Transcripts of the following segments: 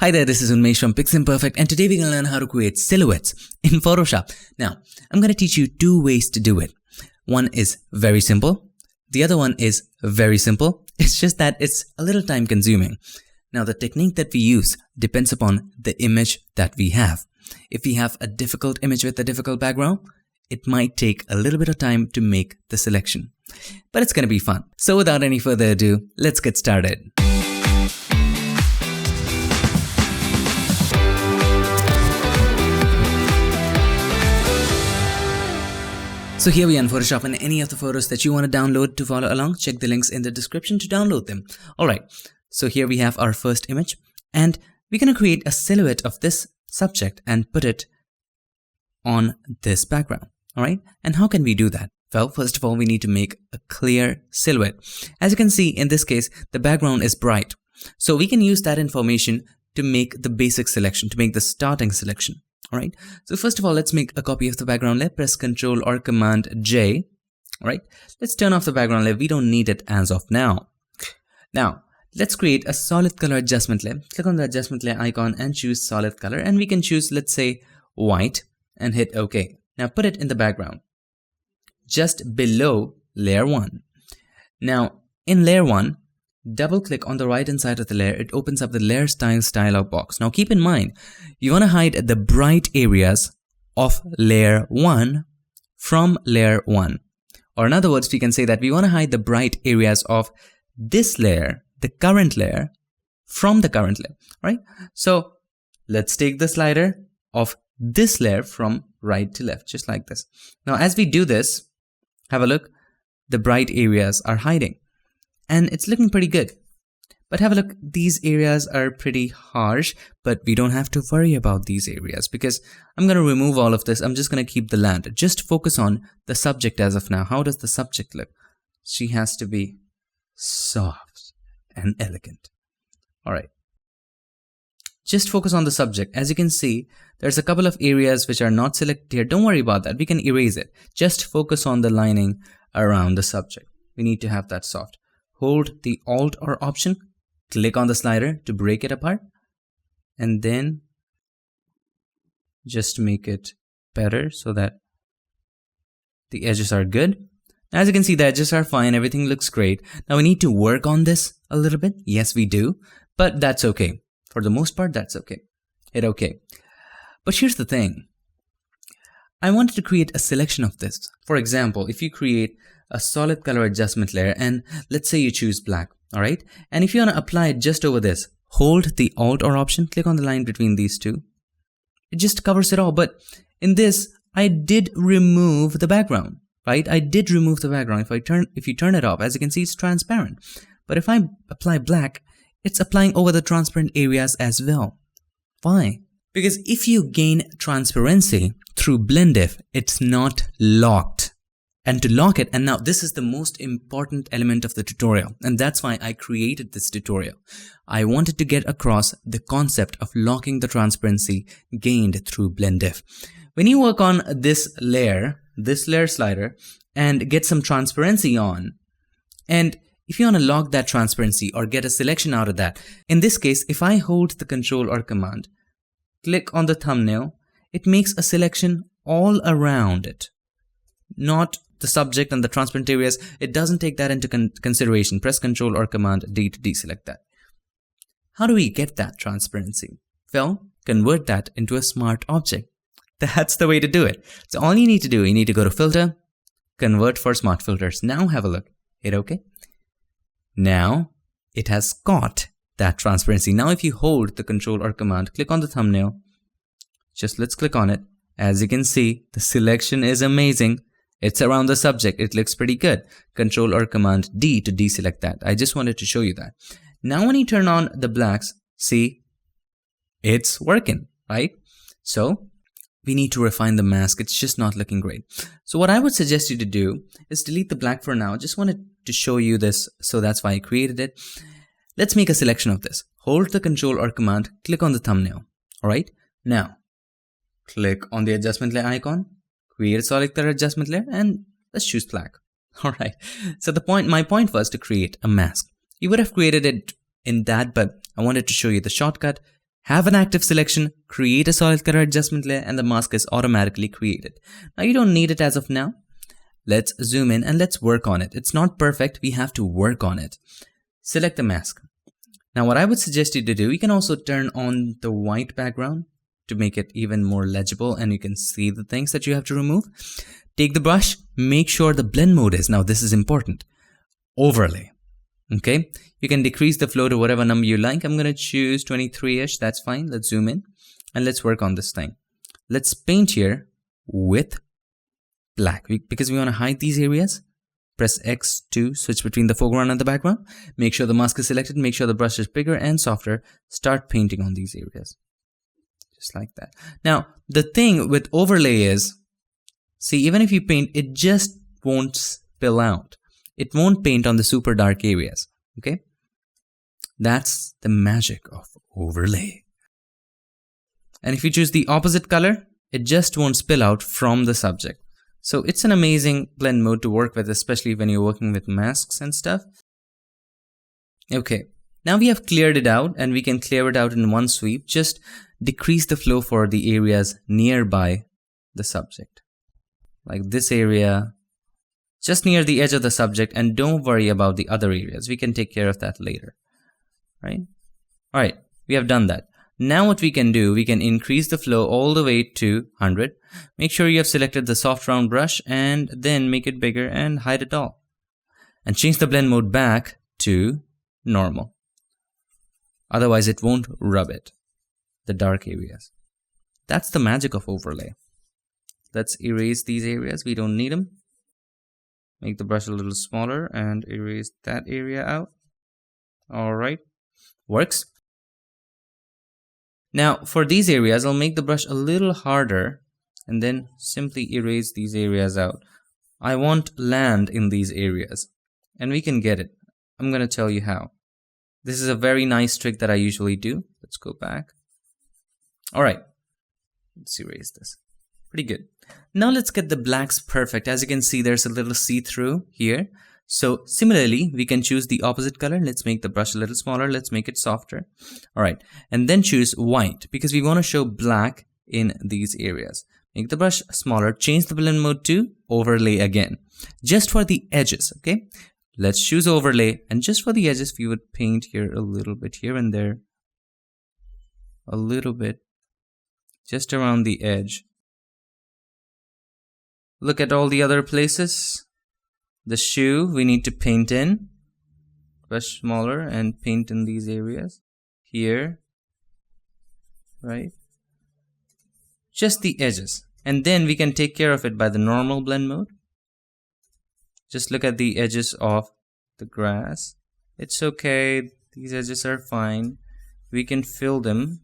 Hi there, this is Unmesh from PiXimperfect, and today we're going to learn how to create silhouettes in Photoshop. Now, I'm going to teach you two ways to do it. One is very simple. The other one is very simple. It's just that it's a little time consuming. Now, the technique that we use depends upon the image that we have. If we have a difficult image with a difficult background, it might take a little bit of time to make the selection. But it's going to be fun. So without any further ado, let's get started. So here we are in Photoshop, and any of the photos that you want to download to follow along, check the links in the description to download them. Alright, so here we have our first image, and we're going to create a silhouette of this subject and put it on this background. Alright, and how can we do that? Well, first of all, we need to make a clear silhouette. As you can see, in this case, the background is bright. So we can use that information to make the basic selection, to make the starting selection. Alright, so first of all, let's make a copy of the background layer. Press Ctrl or Command J. Alright, let's turn off the background layer. We don't need it as of now. Now, let's create a solid color adjustment layer. Click on the adjustment layer icon and choose solid color. And we can choose, let's say, white and hit OK. Now put it in the background, just below layer 1. Now, in layer 1, double click on the right hand side of the layer. It opens up the layer styles dialog box. Now keep in mind, you want to hide the bright areas of layer 1 from layer 1. Or in other words, we can say that we want to hide the bright areas of this layer, the current layer, from the current layer, right? So let's take the slider of this layer from right to left, just like this. Now as we do this, have a look, the bright areas are hiding. And it's looking pretty good. But have a look, these areas are pretty harsh, but we don't have to worry about these areas because I'm going to remove all of this. I'm just going to keep the land. Just focus on the subject as of now. How does the subject look? She has to be soft and elegant. All right. Just focus on the subject. As you can see, there's a couple of areas which are not selected here. Don't worry about that. We can erase it. Just focus on the lining around the subject. We need to have that soft. Hold the Alt or Option, click on the slider to break it apart, and then just make it better so that the edges are good. As you can see, the edges are fine, everything looks great. Now we need to work on this a little bit. Yes, we do, but that's okay. For the most part, that's okay. Hit OK. But here's the thing. I wanted to create a selection of this. For example, if you create a solid color adjustment layer and let's say you choose black, all right? And if you want to apply it just over this, hold the Alt or Option, click on the line between these two. It just covers it all. But in this, I did remove the background, right? I did remove the background. If you turn it off, as you can see, it's transparent. But if I apply black, it's applying over the transparent areas as well. Why? Because if you gain transparency through BlendIf, it's not locked. And to lock it, and now this is the most important element of the tutorial, and that's why I created this tutorial. I wanted to get across the concept of locking the transparency gained through BlendIf. When you work on this layer slider, and get some transparency on, and if you want to lock that transparency or get a selection out of that, in this case, if I hold the Control or Command, click on the thumbnail, it makes a selection all around it, not the subject and the transparent areas. It doesn't take that into consideration. Press Ctrl or Command D to deselect that. How do we get that transparency? Well, convert that into a smart object. That's the way to do it. So all you need to do, you need to go to Filter, Convert for Smart Filters. Now have a look. Hit OK. Now it has got that transparency. Now if you hold the Control or Command, click on the thumbnail. Just let's click on it. As you can see, the selection is amazing. It's around the subject. It looks pretty good. Control or Command D to deselect that. I just wanted to show you that. Now when you turn on the blacks, see, it's working, right? So we need to refine the mask. It's just not looking great. So what I would suggest you to do is delete the black for now. Just wanted to show you this, so that's why I created it. Let's make a selection of this. Hold the Control or Command, click on the thumbnail. All right. Now click on the adjustment layer icon. Create a solid color adjustment layer and let's choose black. Alright, so my point was to create a mask. You would have created it in that, but I wanted to show you the shortcut. have an active selection, create a solid color adjustment layer, and the mask is automatically created. Now you don't need it as of now. Let's zoom in and let's work on it. It's not perfect, we have to work on it. Select the mask. Now what I would suggest you to do, you can also turn on the white background to make it even more legible and you can see the things that you have to remove. Take the brush, make sure the blend mode is, now this is important, overlay. Okay, you can decrease the flow to whatever number you like. I'm going to choose 23-ish, that's fine. Let's zoom in and let's work on this thing. Let's paint here with black because we want to hide these areas. Press X to switch between the foreground and the background. Make sure the mask is selected, make sure the brush is bigger and softer. Start painting on these areas. Just like that. Now, the thing with overlay is, see, even if you paint, it just won't spill out. It won't paint on the super dark areas, okay? That's the magic of overlay. And if you choose the opposite color, it just won't spill out from the subject. So it's an amazing blend mode to work with, especially when you're working with masks and stuff. Okay, now we have cleared it out and we can clear it out in one sweep. Just decrease the flow for the areas nearby the subject. Like this area, just near the edge of the subject, and don't worry about the other areas. We can take care of that later, right? All right, we have done that. Now what we can do, we can increase the flow all the way to 100. Make sure you have selected the soft round brush and then make it bigger and hide it all. And change the blend mode back to normal. Otherwise it won't rub it, the dark areas. That's the magic of overlay. Let's erase these areas, we don't need them. Make the brush a little smaller and erase that area out. All right, works. Now for these areas, I'll make the brush a little harder and then simply erase these areas out. I want land in these areas and we can get it. I'm going to tell you how. This is a very nice trick that I usually do. Let's go back. All right, let's erase this. Pretty good. Now let's get the blacks perfect. As you can see, there's a little see-through here. So similarly, we can choose the opposite color. Let's make the brush a little smaller. Let's make it softer. All right. And then choose white because we want to show black in these areas. Make the brush smaller. Change the blend mode to overlay again. Just for the edges, okay? Let's choose overlay. And just for the edges, we would paint here a little bit here and there. A little bit. Just around the edge. Look at all the other places. The shoe we need to paint in. Brush smaller and paint in these areas. Here. Right? Just the edges. And then we can take care of it by the normal blend mode. Just look at the edges of the grass. It's okay. These edges are fine. We can fill them.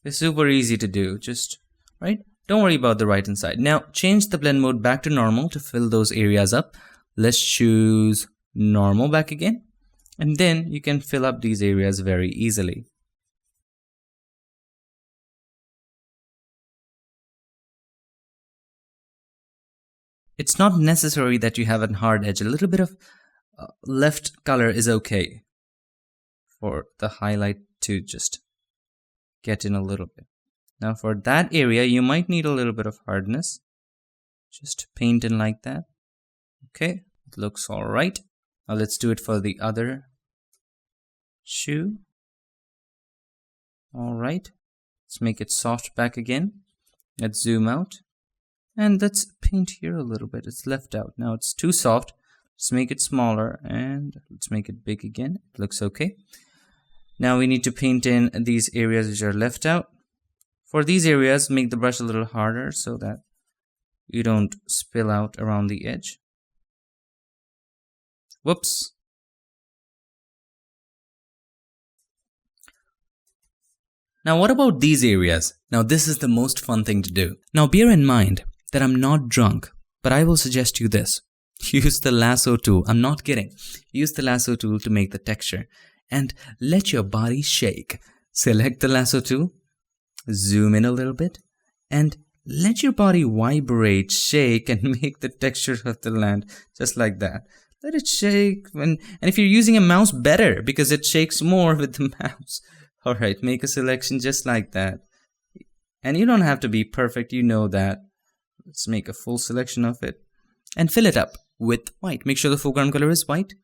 It's super easy to do. Just, right? Don't worry about the right hand side. Now change the blend mode back to normal to fill those areas up. Let's choose normal back again. And then you can fill up these areas very easily. It's not necessary that you have a hard edge. A little bit of left color is okay for the highlight to just get in a little bit. Now for that area, you might need a little bit of hardness. Just paint in like that. Okay, it looks all right. Now let's do it for the other shoe. All right, let's make it soft back again. Let's zoom out. And let's paint here a little bit. It's left out. Now it's too soft. Let's make it smaller and let's make it big again. It looks okay. Now we need to paint in these areas which are left out. For these areas, make the brush a little harder so that you don't spill out around the edge. Whoops. Now what about these areas? Now this is the most fun thing to do. Now bear in mind that I'm not drunk, but I will suggest you this. Use the lasso tool. I'm not kidding. Use the lasso tool to make the texture and let your body shake. Select the lasso tool, zoom in a little bit and let your body vibrate, shake and make the texture of the land just like that. Let it shake. And if you're using a mouse, better, because it shakes more with the mouse. Alright, make a selection just like that. And you don't have to be perfect, you know that. Let's make a full selection of it. And fill it up with white. Make sure the foreground color is white.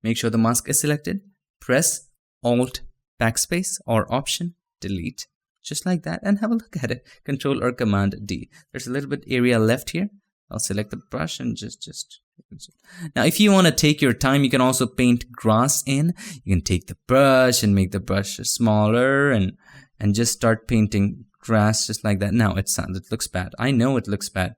Make sure the mask is selected. Press Alt Backspace or Option Delete. Just like that, and have a look at it. Control or Command D. There's a little bit area left here. I'll select the brush and just. Now, if you want to take your time, you can also paint grass in. You can take the brush and make the brush smaller and just start painting grass just like that. Now, it looks bad. I know it looks bad,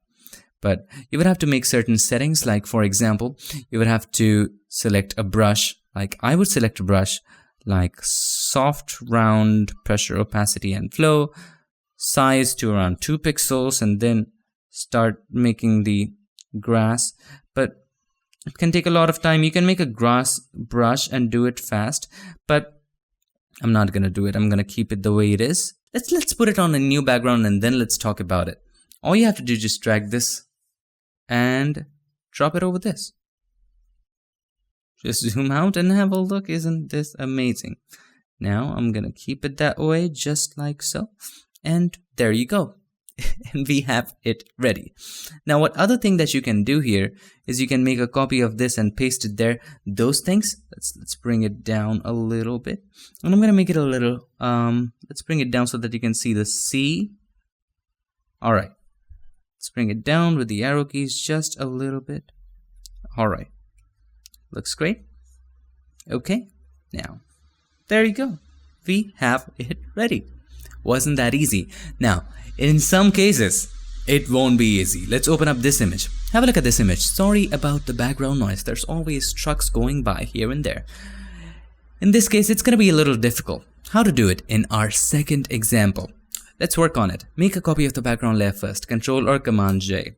but you would have to make certain settings. Like, for example, you would have to select a brush. Like, I would select a brush like soft, round, pressure, opacity, and flow, size to around 2 pixels, and then start making the grass. But it can take a lot of time. You can make a grass brush and do it fast, but I'm not gonna do it. I'm gonna keep it the way it is. Let's put it on a new background and then let's talk about it. All you have to do is just drag this and drop it over this. Just zoom out and have a look. Isn't this amazing? Now I'm gonna keep it that way, just like so. And there you go. And we have it ready. Now, what other thing that you can do here is you can make a copy of this and paste it there. Those things, let's bring it down a little bit. And I'm gonna make it a little, let's bring it down so that you can see the C. All right. Let's bring it down with the arrow keys just a little bit. All right. Looks great. Okay, now there you go. We have it ready. Wasn't that easy? Now, in some cases, it won't be easy. Let's open up this image. Have a look at this image. Sorry about the background noise. There's always trucks going by here and there. In this case, it's going to be a little difficult. How to do it in our second example. Let's work on it. Make a copy of the background layer first. Control or Command J.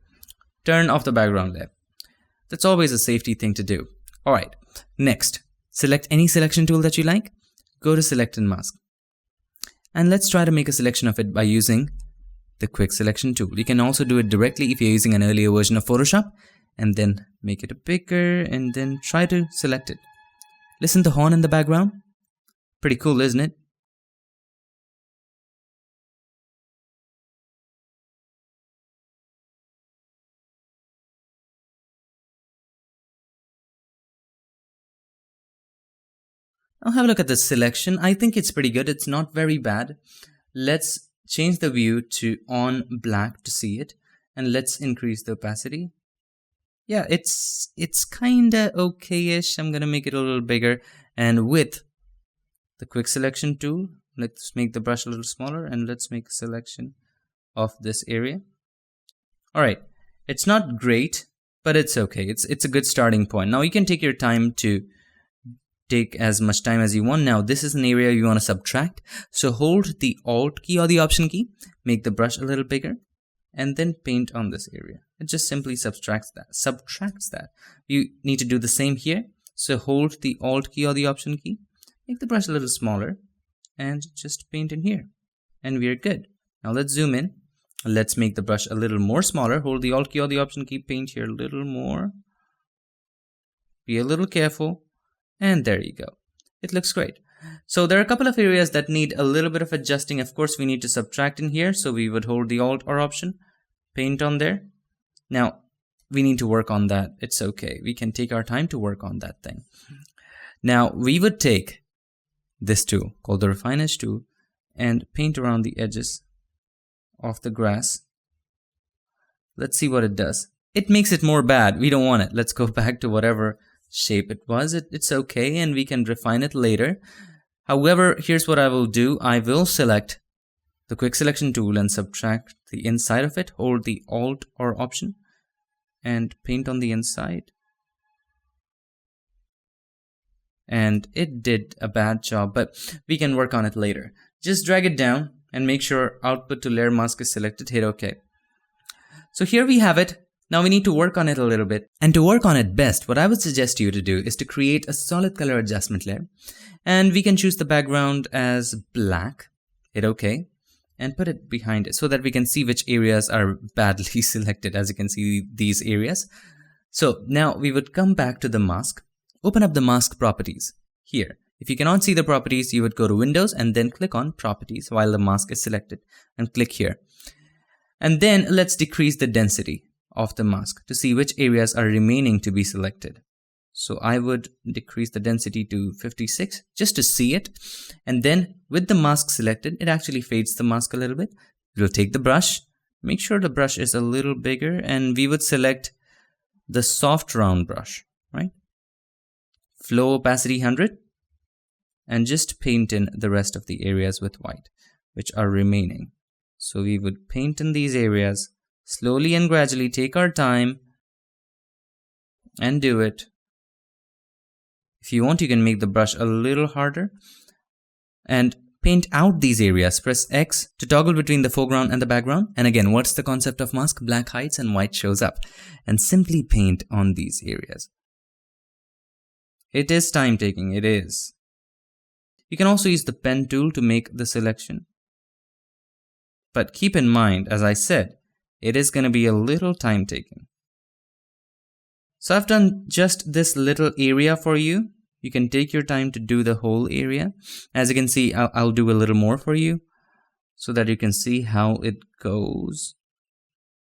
Turn off the background layer. That's always a safety thing to do. Alright, next, select any selection tool that you like. Go to Select and Mask. And let's try to make a selection of it by using the Quick Selection tool. You can also do it directly if you're using an earlier version of Photoshop. And then make it bigger and then try to select it. Listen to the horn in the background. Pretty cool, isn't it? Now have a look at the selection. I think it's pretty good. It's not very bad. Let's change the view to on black to see it. And let's increase the opacity. Yeah, it's kinda okay-ish. I'm gonna make it a little bigger. And with the Quick Selection tool, let's make the brush a little smaller and let's make a selection of this area. Alright, it's not great, but it's okay. It's a good starting point. Now you can take your time to take as much time as you want. Now this is an area you want to subtract, so hold the Alt key or the Option key, make the brush a little bigger, and then paint on this area. It just simply subtracts that. You need to do the same here, so hold the Alt key or the Option key, make the brush a little smaller, and just paint in here, and we're good. Now let's zoom in. Let's make the brush a little more smaller, hold the Alt key or the Option key, paint here a little more, be a little careful. And there you go. It looks great. So there are a couple of areas that need a little bit of adjusting. Of course, we need to subtract in here. So we would hold the Alt or Option, paint on there. Now, we need to work on that. It's okay. We can take our time to work on that thing. Now, we would take this tool called the Refine Edge tool and paint around the edges of the grass. Let's see what it does. It makes it more bad. We don't want it. Let's go back to whatever shape it was. It's okay, and we can refine it later. However, here's what I will do. I will select the Quick Selection tool and subtract the inside of it. Hold the Alt or Option and paint on the inside. And it did a bad job, but we can work on it later. Just drag it down and make sure Output to Layer Mask is selected. Hit OK. So here we have it. Now we need to work on it a little bit. And to work on it best, what I would suggest you to do is to create a solid color adjustment layer. And we can choose the background as black. Hit OK. And put it behind it so that we can see which areas are badly selected. As you can see, these areas. So now we would come back to the mask, open up the mask properties here. If you cannot see the properties, you would go to Windows and then click on Properties while the mask is selected and click here. And then let's decrease the density of the mask to see which areas are remaining to be selected. So I would decrease the density to 56 just to see it. And then with the mask selected, it actually fades the mask a little bit. We'll take the brush, make sure the brush is a little bigger, and we would select the soft round brush, right? Flow opacity 100. And just paint in the rest of the areas with white, which are remaining. So we would paint in these areas, slowly and gradually take our time and do it. If you want, you can make the brush a little harder and paint out these areas. Press X to toggle between the foreground and the background. And again, what's the concept of mask? Black hides and white shows up. And simply paint on these areas. It is time taking, it is. You can also use the pen tool to make the selection. But keep in mind, as I said, it is going to be a little time taking. So I've done just this little area for you. You can take your time to do the whole area. As you can see, I'll do a little more for you so that you can see how it goes.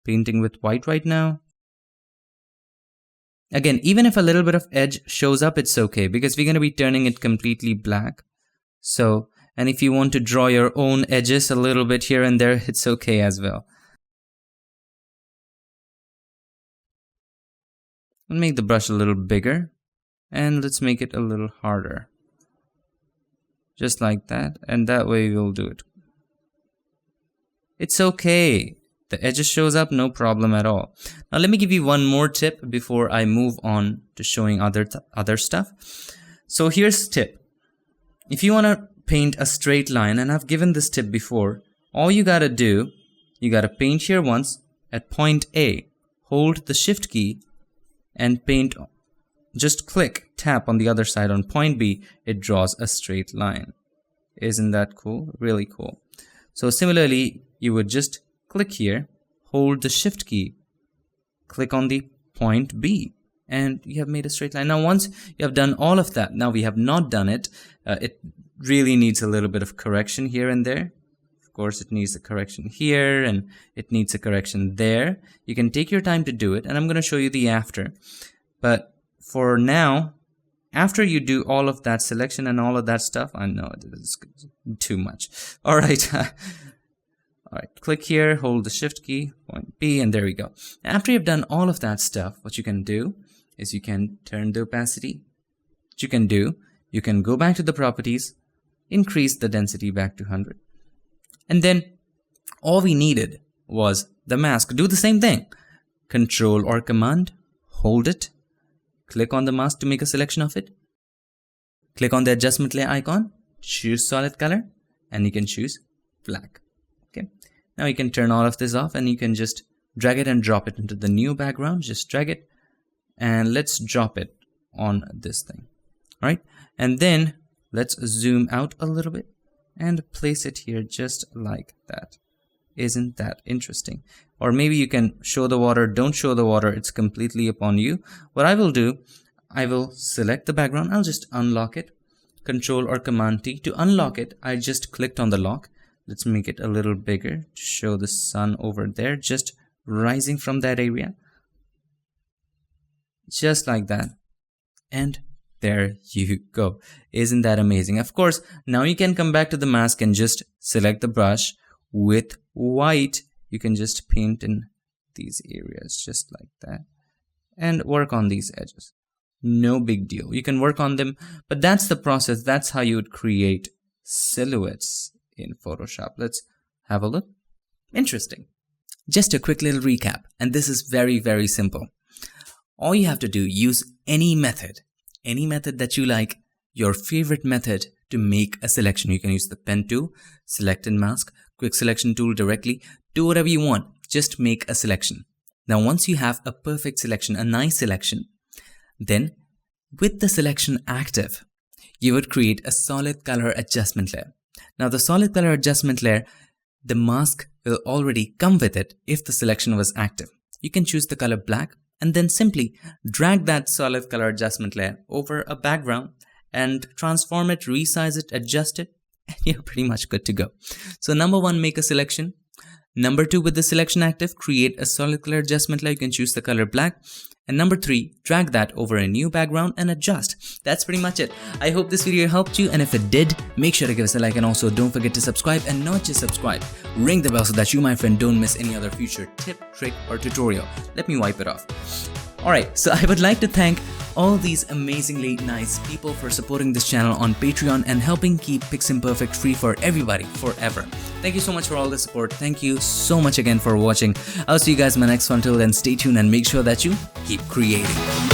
Painting with white right now. Again, even if a little bit of edge shows up, it's okay because we're going to be turning it completely black. So, and if you want to draw your own edges a little bit here and there, it's okay as well. I'll make the brush a little bigger and let's make it a little harder. Just like that, and that way we'll do it. It's okay. The edges shows up, no problem at all. Now let me give you one more tip before I move on to showing other stuff. So here's tip. If you want to paint a straight line, and I've given this tip before, all you gotta do, you gotta paint here once at point A, hold the shift key and paint, just click, tap on the other side on point B, it draws a straight line. Isn't that cool? Really cool. So similarly, you would just click here, hold the shift key, click on the point B, and you have made a straight line. Now once you have done all of that, now we have not done it, it really needs a little bit of correction here and there. Of course, it needs a correction here and it needs a correction there. You can take your time to do it, and I'm going to show you the after. But for now, after you do all of that selection and all of that stuff, I know it is too much. All right. All right, click here, hold the shift key, point B, and there we go. After you've done all of that stuff, what you can do is you can turn the opacity. What you can do, you can go back to the properties, increase the density back to 100. And then all we needed was the mask. Do the same thing. Control or Command, hold it, click on the mask to make a selection of it. Click on the adjustment layer icon, choose solid color, and you can choose black. Okay. Now you can turn all of this off and you can just drag it and drop it into the new background. Just drag it and let's drop it on this thing. All right. And then let's zoom out a little bit and place it here just like that. Isn't that interesting? Or maybe you can show the water, don't show the water. It's completely upon you. What I will do, I will select the background. I'll just unlock it. Control or Command T. To unlock it, I just clicked on the lock. Let's make it a little bigger to show the sun over there, just rising from that area. Just like that. And there you go. Isn't that amazing? Of course, now you can come back to the mask and just select the brush with white. You can just paint in these areas just like that and work on these edges. No big deal. You can work on them, but that's the process. That's how you would create silhouettes in Photoshop. Let's have a look. Interesting. Just a quick little recap, and this is very, very simple. All you have to do, use any method that you like, your favorite method to make a selection. You can use the pen tool, select and mask, quick selection tool directly, do whatever you want, just make a selection. Now once you have a perfect selection, a nice selection, then with the selection active, you would create a solid color adjustment layer. Now the solid color adjustment layer, the mask will already come with it if the selection was active. You can choose the color black and then simply drag that solid color adjustment layer over a background and transform it, resize it, adjust it, and you're pretty much good to go. So number 1, make a selection. Number 2, with the selection active, create a solid color adjustment layer. You can choose the color black. And number 3, drag that over a new background and adjust. That's pretty much it. I hope this video helped you, and if it did, make sure to give us a like, and also don't forget to subscribe, and not just subscribe, ring the bell so that you, my friend, don't miss any other future tip, trick, or tutorial. Let me wipe it off. Alright, so I would like to thank all these amazingly nice people for supporting this channel on Patreon and helping keep PiXimperfect free for everybody forever. Thank you so much for all the support. Thank you so much again for watching. I'll see you guys in my next one. Till then, stay tuned and make sure that you keep creating.